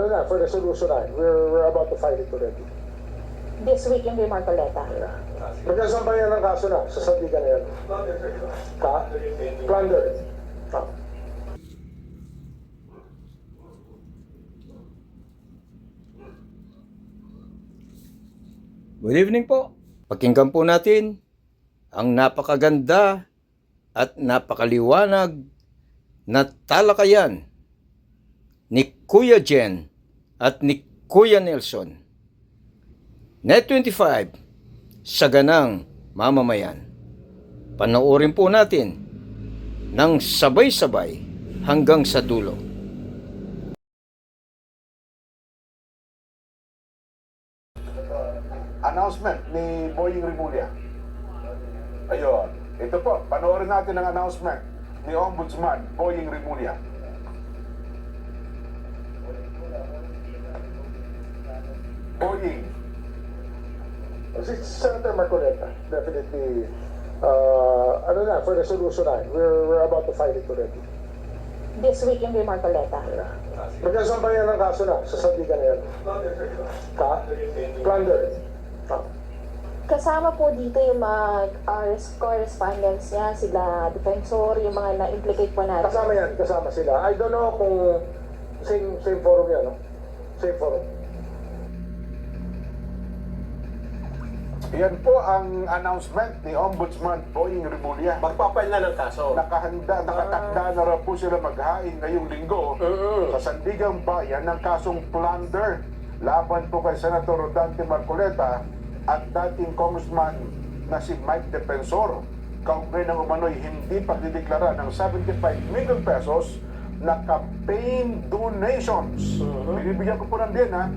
na, for resolution na. We're about to file it already. This week yung kay Marcoleta. Yeah. Magkasampayan ng kaso na sa sandigan na yan. Plunder. Ah. Good evening po. Pakinggan po natin ang napakaganda at napakaliwanag na talakayan ni Kuya Jen at ni Kuya Nelson. Net25, Saganang Mamamayan. Panoorin po natin ng sabay-sabay hanggang sa dulo. Announcement ni Boying Rimulya. Ayun. Ito po, panoorin natin ang announcement ni Ombudsman Boying Rimulya. Boying. Si Senator Marcoleta, definitely, ano na, for resolution na. We're about to file it already. This week yung kay Marcoleta. Yeah. Magkasampayan ng kaso na sa sandigan na yan. Plunder. Ah. Kasama po dito yung mga correspondence niya, sila defensor, yung mga na-implicate po natin. Kasama yan, kasama sila. I don't know kung same forum yan, no? Same forum. Yan po ang announcement ni Ombudsman Boying Rimulya. Magpapail na ng kaso. Nakatakda na raw po sila maghain ngayong linggo sa Sandigang Bayan ng kasong plunder laban po kay Senator Rodante Marcoleta at dating congressman na si Mike Defensor. Kaugnay ng umano'y hindi pagdideklara ng 75 million pesos na campaign donations. Binibigyan ko po ng din, ha?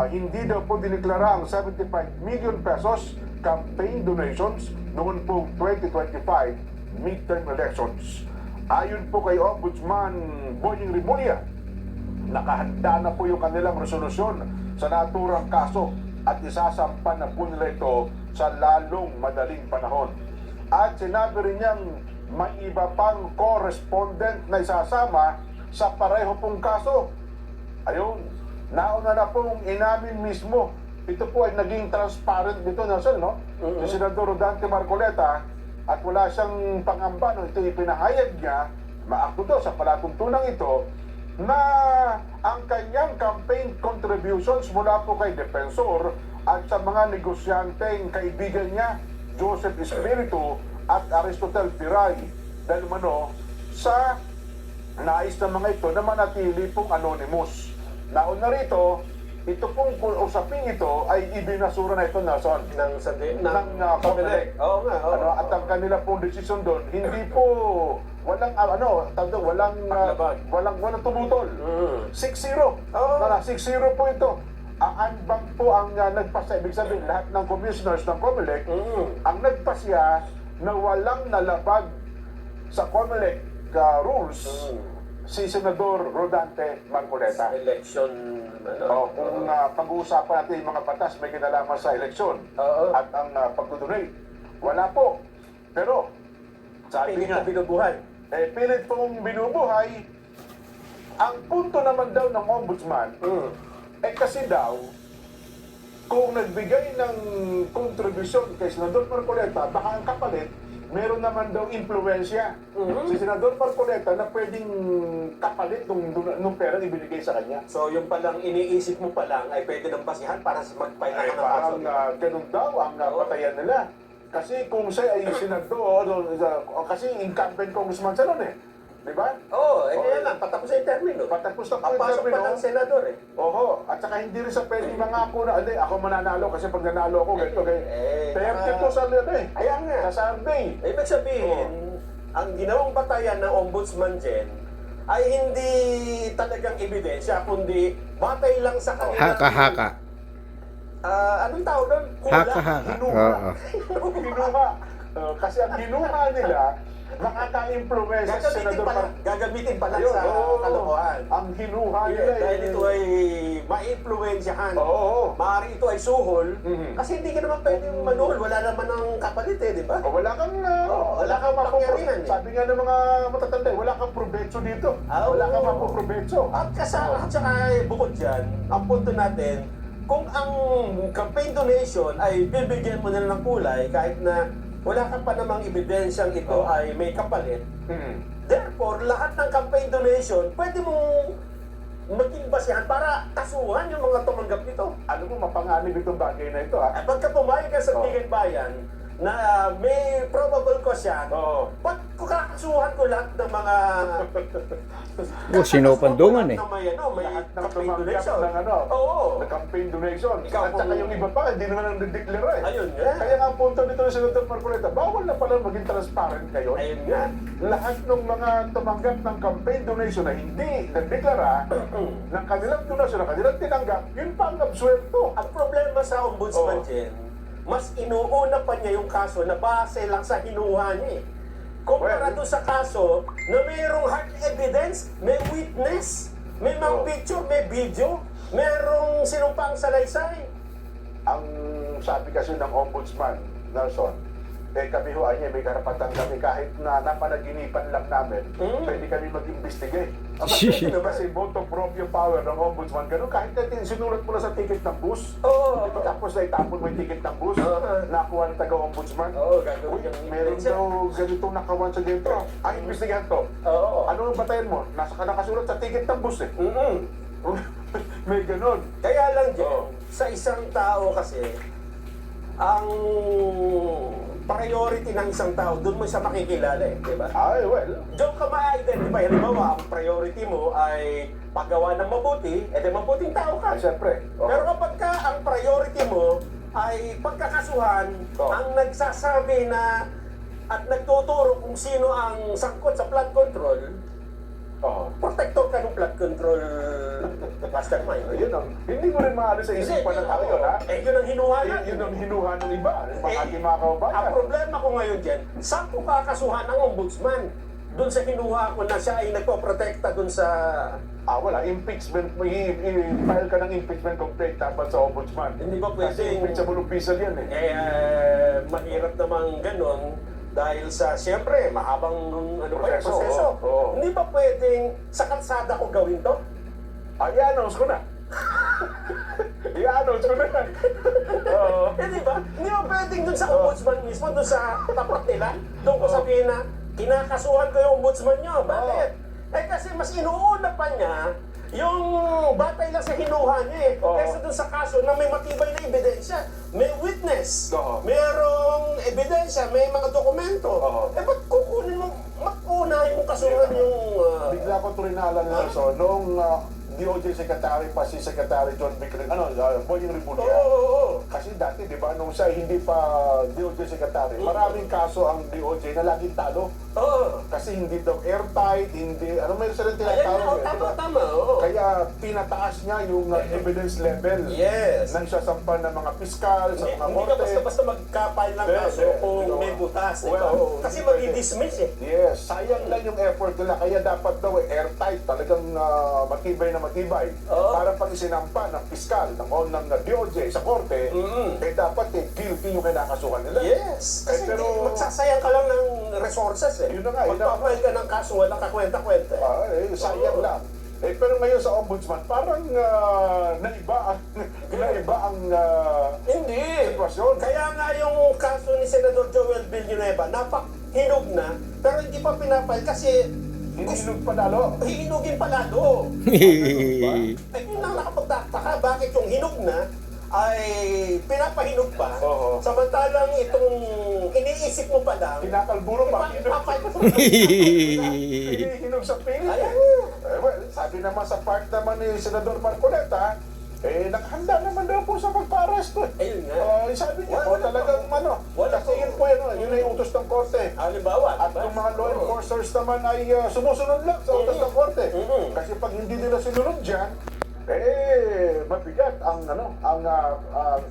Hindi daw po dineklara ang 75 million pesos campaign donations noon po 2025 midterm elections. Ayon po kay Ombudsman Boying Rimulya, nakahanda na po yung kanilang resolusyon sa naturang kaso at isasampan na po nila ito sa lalong madaling panahon. At sinabi rin niyang may iba pang correspondent na isasama sa pareho pong kaso. Ayun, nauna na pong inamin mismo. Ito po ay naging transparent dito, Nelson, no? Si Senador Rodante Marcoleta, at wala siyang pangamba, no? Ito ipinahayag niya, maakto to sa palatuntunang ito, na ang kanyang campaign contributions mula po kay Defensor at sa mga negosyanteng kaibigan niya, Joseph Espiritu at Aristotel Piray, dahil mano sa nais ng mga ito na manatili pong anonymous. Nauna rito, ito pong usaping ito ay ibinasura na ito, Nelson, ng Comelec. Oo nga. Oo. At ang kanila pong decision doon, hindi po walang walang tumutol. 6-0. Oo. 6-0 po ito. Ang anbang po ang nagpasya, ibig sabihin lahat ng commissioners ng Comelec, ang nagpasya na walang nalabag sa Comelec rules, si Senador Rodante Marcoleta. Election, Kung pag-uusapan natin yung mga batas may kinalaman sa eleksyon at ang pagdudonate, wala po. Pero, sabi nga, binubuhay. pilit pong binubuhay. Ang punto naman daw ng ombudsman, kasi daw, kung nagbigay ng kontribusyon kay Senador Marcoleta, baka ang kapalit, meron naman daw impluensya si Senador Marcoleta na pwedeng kapalit nung pera ibinigay sa kanya. So yung palang iniisip mo pa lang ay pwede ng basihan para sa mag-file Ay, ng kaso. parang ganun daw ang patayan nila. Kasi kung siya ay senador, kasi incumbent congressman siya nun eh. Di ba? Oo, kaya lang, patapos na yung termino. Patapos na po yung Papasok pa termino. ng senador eh. Oho, at saka hindi rin sa pwedeng mangako na, hindi, ako mananalo kasi pag nanalo ako, ganito, ganito. 32 sa Ayan nga. sa survey. Ibig sabihin, ang ginawang batayan ng Ombudsman Jen ay hindi talagang ebidensya, kundi batay lang sa kanila. Haka-haka. Anong tawag doon? Haka-haka. Ginuha. Ginuha. Kasi ang ginuha nila, Nakaka-influence si Senador Gagamitin pala Ayun, sa oo. kalokohan. Ang hinuha Yeah, nila dahil ito ay ma-influensyahan. Oo. Maaari ito ay suhol. Mhm. Kasi hindi ka naman pwedeng manuhol. Wala naman ang kapalit eh, di ba? O, wala kang wala kang pangyarihan eh. Sabi nga ng mga matatanda, wala kang provecho dito. Wala kang mapoprovecho. At saka bukod dyan, ang punto natin, kung ang campaign donation ay bibigyan mo na ng kulay kahit na wala ka pa namang ebidensyang ito ay may kapalit, therefore, lahat ng campaign donation, pwede mong maging basihan para kasuhan yung mga tumanggap nito. Alam mo, mapanganib itong bagay na ito, ha? At pagka pumayag ka sa Tigay Bayan na may probable cause yan, Oo. ba't kakasuhan ko lahat ng mga... Sinopandungan eh. Na may, may Lahat ng campaign tumanggap donation. ng Oo. na campaign donation. Ikaw At saka kung- yung iba pa, hindi naman ang dideklara eh. Ayun nga. Kaya nga ang punto nito ni Senator Marcoleta, bawal na pala maging transparent kayo. Ayun nga. Lahat ng mga tumanggap ng campaign donation na hindi nagdeklara ng kanilang donasyon, na kanilang tinanggap, yun pa ang absuelto. Ang problema sa ombudsman, Oo. Jen, mas inuuna pa niya yung kaso na base lang sa hinuha niya eh. Kumpara Well, doon sa kaso na mayroong hard evidence, may witness, may mga Oo. picture, may video, mayroong sinumpang salaysay. Ang sabi kasi ng ombudsman, Nelson, kami ho ay may karapatan kami kahit na napanaginipan lang namin, pwede kami mag-investigate. Kasi vote of proprio power ng ombudsman, ganun kahit natin sinulat mo na sa ticket ng bus, Oo. tapos na itapon mo yung ticket ng bus, nakuha ng taga-ombudsman. Oo, gagawin Uy, yung meron ebidensya. daw ganitong nakawan sa dentro. Ay, investigahan to. Oo. Ano ang batayan mo? Nakasulat sa ticket ng bus eh. Mm-mm. May ganun. Kaya lang Jen, Oo. sa isang tao kasi, ang priority ng isang tao, doon mo siya makikilala eh, di ba? Ay, well, Diyan ka ma-identify. Halimbawa, ang priority mo ay paggawa ng mabuti, edi mabuting tao ka. ay, syempre. Oo. Pero kapag ka ang priority mo ay pagkakasuhan, Oo. ang nagsasabi na at nagtuturo kung sino ang sangkot sa flood control, Oo. protector ka ng flood control mastermind. Yun ang, hindi mo rin maalis sa isipan ng tao yun, ha? Eh, yun ang hinuha Yun natin. ang hinuha ng iba, ng mga Eh, ating mga kababayan. Ang problema ko ngayon dyan, saan ko kakasuhan ng ombudsman? Doon sa kinuha ko na siya ay nagpoprotekta doon sa... Wala, impeachment, i-file ka ng impeachment complaint dapat sa ombudsman. Hindi ba Kasi pwedeng- impeachable official yan eh. Mahirap namang ganon dahil sa, siyempre, mahabang Proseso, proseso. oo. Hindi ba pwedeng sa kalsada ko gawin to? Ay, i-announce ko na. I-announce ko na yan. Oo. Di ba? Hindi ba pwedeng dun sa ombudsman mismo, dun sa tapat nila, doon ko sabihin na, kinakasuhan ko yung ombudsman nyo. Bakit? Eh kasi mas inuuna pa niya yung batay lang sa hinuha niya eh. Oo. Kaysa dun sa kaso na may matibay na ebidensya, may witness, Oo. mayroong ebidensya, may mga dokumento. Oo. Eh ba't kukunin mo, unahin mo kasuhan yung... Bigla ko ito rin naalala, so, noong DOJ Secretary pa si Secretary John Bicrin, Boying Rimulya. Oo. Kasi dati, di ba, nung siya hindi pa DOJ Secretary, maraming kaso ang DOJ na laging talo. Oo. Kasi hindi daw airtight, hindi, meron silang Ayan tinatawag. na, di ba? tama. Oo. Kaya pinataas niya yung evidence level Yes. nang siya sampan ng mga piskal, sa Hindi mga hindi ka korte. basta-basta magkapile ng Hindi, kaso hindi. kung Hindi. may butas, di Well, ba? oo, Kasi hindi pwede. madi-dismiss eh. Yes, sayang lang yung effort nila. Kaya dapat daw airtight, talagang matibay na matibay. Oo. Para pag isinampa ng piskal, ng DOJ sa korte, eh dapat guilty yung kinakasuhan nila. Yes. Kasi pero- hindi, magsasayang ka lang ng resources eh. Yun na nga, yun na. Magpapahal ka ng kaso, walang kakwenta-kwenta eh. Sayang Oo. lang. Pero ngayon sa ombudsman, parang naiba ang Hindi. sitwasyon. Kaya nga yung kaso ni Senador Joel Villanueva, napahinog na, pero hindi pa pinapahal kasi Hinilog pa lalo. hihinugin pa lalo. Eh yun lang nakapagtataka, bakit yung hinog na ay pinapahinog pa, Oo. samantalang itong iniisip mo pa lang, Kinakalburo pa. Hinihinog sa pilit. Ayan. Well, sabi naman sa part naman ni Senador Marcoleta, naghanda naman daw po sa pagpa-arresto. Ayun nga. Sabi niya, Wala talagang Wala kasi po. yun po yun na yung utos ng korte. Halimbawa, At diba? yung mga law Oo. enforcers naman ay sumusunod lang sa utos ng korte. Kasi pag hindi nila sinunod dyan, mabigat ang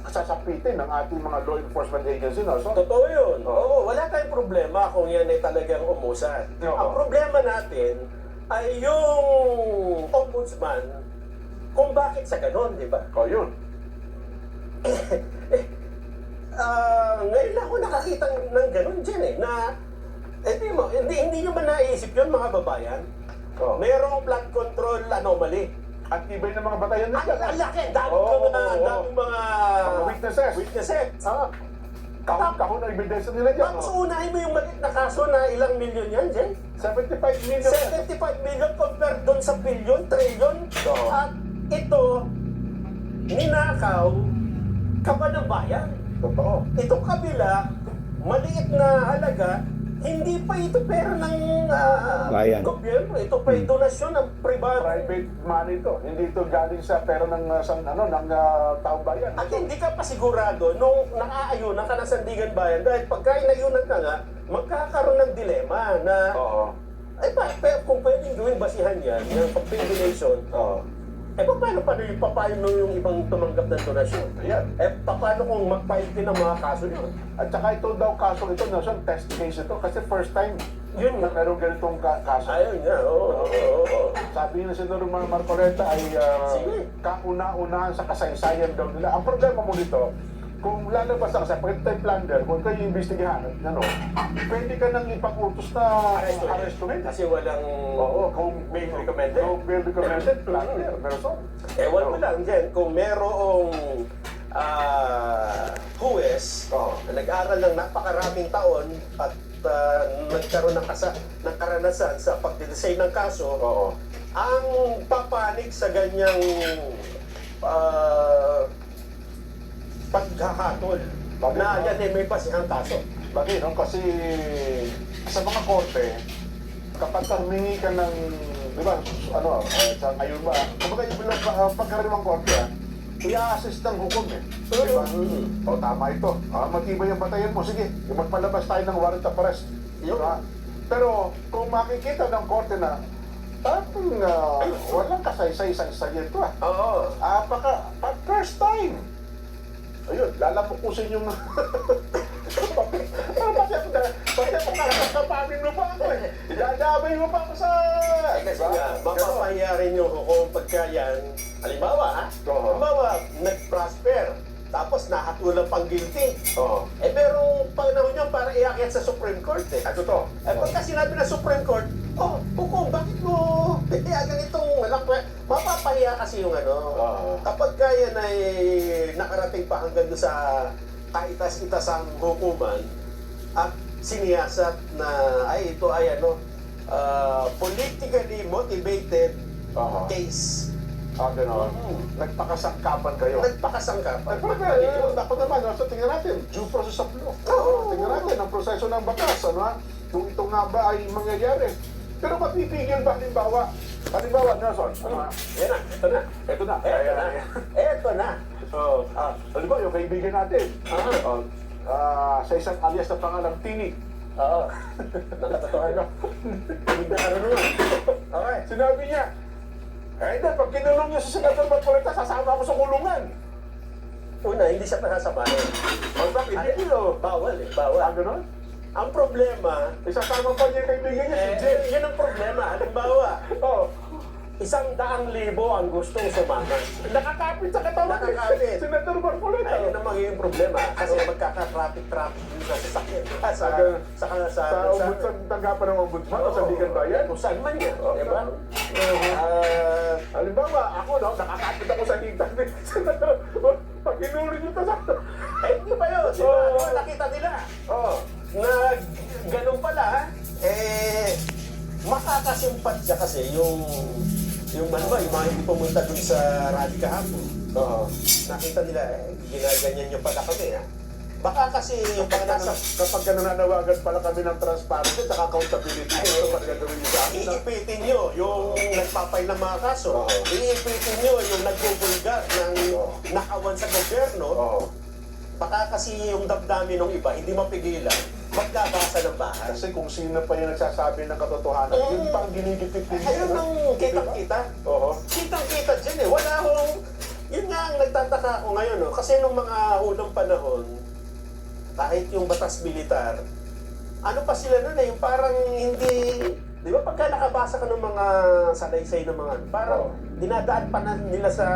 sasapitin ng ating mga law enforcement agency, no? So, Totoo yun. Oo. Oo, wala tayong problema kung yan ay talagang umusad. Oo. Ang problema natin ay yung ombudsman kung bakit sa ganon, di ba? yun. Ngayon ako nakakita ng ganon dyan eh, na hindi nyo ba naisip yun mga babayan? Oo. Mayroong flood control anomaly. At ibay ng mga batayan Ang nila. laki, daming Oo, daming mga Mga witnesses. witnesses. Kahon na ebidensya nila dyan. Tapos unahin mo yung maliit na kaso na ilang milyon yan, Jen? 75 million. 75 million compared doon sa billion, trillion. Oo. At ito, ninakaw ka ba ng bayan? Totoo. Ito kabila, maliit na halaga, hindi pa ito pera ng Bayan. gobyerno. Ito pa yung donasyon ng privado. Private money to. Hindi ito galing sa pera ng taong bayan. At hindi ka pa sigurado nung nakaayunan ka ng Sandigan Bayan dahil pagka inayunan ka nga, magkakaroon ng dilema na Oo. kung pwedeng gawin basihan yan, yung campaign donation, Oo. paano yung ibang tumanggap ng donasyon? Ayan. Paano kung mag-file din ng mga kaso yun? At saka ito daw kaso ito, Nelson, test case ito. Kasi first time Yun na nga. merong ganitong kaso. Ayun nga, oo. Sabi ni Senador Marcoleta ay Sige. kauna-unahan sa kasaysayan daw nila. Ang problema mo dito, kung lalabas ang sa pagkatay plunder, kung kayo imbestigahan, pwede ka nang ipag-utos na arrestuhin. Kasi walang Kung bail recommended. No bail recommended, plunder. Meron. Ewan ko lang dyan, kung merong huwes na nag-aral ng napakaraming taon at nagkaroon ng karanasan sa pagdidesign ng kaso, Oo. ang papanig sa ganyang paghahatol Bakit, na no? yan ay may basihang kaso. Bakit, no? Kasi sa mga korte, kapag humingi ka ng, di ba, sa ngayon ba, kumbaga yung pagkariwang korte, i-assist ng hukom eh. Di ba? O, tama ito. Matibay ang batayan mo. Sige, magpalabas tayo ng warrant of arrest. Yun. Pero kung makikita ng korte na parang walang kasaysay-saysay ito Oo. first time. Ayun, lalapukusin yung... Pati ako nakakapamin mo pa ako eh. Dadamay mo pa ako sa... Kasi nga, mapapahiya rin yung hukom pagka yan. Halimbawa, Oo. halimbawa, nag-prosper, tapos nahatulang pang guilty. Oo. Pero panahon yun para iakyat sa Supreme Court eh. Ito to. Pagka sinabi ng Supreme Court, hukom, bakit mo pinayagan itong walang mapapahiya kasi yung Oo. kapag kaya na nakarating pa hanggang doon sa kaitas-itasang hukuman at siniyasat na ito ay politically motivated Oo. case. Gano'n. Nagpakasangkapan kayo. Nagpakasangkap. Ay, pero ako naman, so tingnan natin, due process of law. Tingnan natin ang proseso ng batas, kung ito nga ba ay mangyayari. Pero mapipigil ba halimbawa, Nelson, Yan na, ito na. ito na. Ito na. Halimbawa, yung kaibigan natin, sa isang alias na pangalang Tini, Oo. Nakatotohan no? Hindi na karunungan. Okay. sinabi niya, hindi, pag kinulong niya sa Senador Marcoleta, sasama ako sa kulungan. Una, hindi siya pasasabahin. Bakit? Hindi o. Bawal eh, bawal. Gano'n? Ang problema, Isasama pa niya yung kaibigan niya, si Jen. yun ang problema. Halimbawa, Oh. 100,000 ang gustong sumama. Nakakapit sa katawan ni Nakakapit. Senador Marcoleta. Ayun ang magiging problema kasi magkaka-traffic din sa sasakyan. Sa ombudsman, tanggapan ng ombudsman o sa Ligan Bayan. Kung saan man yan, Oo. di ba? Halimbawa, ako, nakakapit ako sa hita ni Senador. Pag inulit nyo ito sa... Hindi ba yun? Di ba? Oo. Di ba nakita nila? Oo. Na ganun pala, makakasimpat siya kasi yung mga hindi pumunta dun sa rally kahapon. Oo. Nakita nila, ginaganyan nyo pala kami, ha? Baka kasi yung mga nasa... Kapag nananawagan pala kami ng transparency at accountability, ito pala gagawin niyo sa amin. Iipitin nyo yung nagpapay ng mga kaso. Oo. Iipitin nyo yung nagbubulgar ng Oo. nakawan sa gobyerno. Oo. Baka kasi yung damdamin ng iba, hindi mapigilan, maglabasa ng bahay. Kasi kung sino pa yung nagsasabi ng katotohanan, yun pa ang ginigipit din. Ayun ang kitang-kita. Oo. Kitang-kita dyan eh. Wala ho nagtataka ako ngayon, no? Kasi nung mga unang panahon, kahit yung batas militar, ano pa sila nun eh, yung parang hindi, di ba pagka nakabasa ka ng mga salaysay ng mga, parang dinadaan pa na nila sa,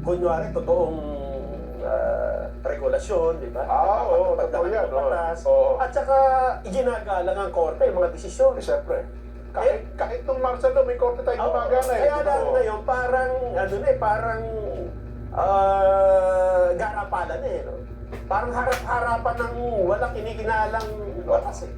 kunwari, totoong regulasyon, di ba? Oo, Pagdating totoo yan. ng batas. Oo. At saka, iginagalang ang korte, yung mga desisyon. Eh, siyempre. Kahit nung Marsa doon, may korte tayo gumagana eh. Kaya lang ngayon, parang, ano na eh, parang garapalan eh. No? Parang harap-harapan ng walang kinikinalang batas eh.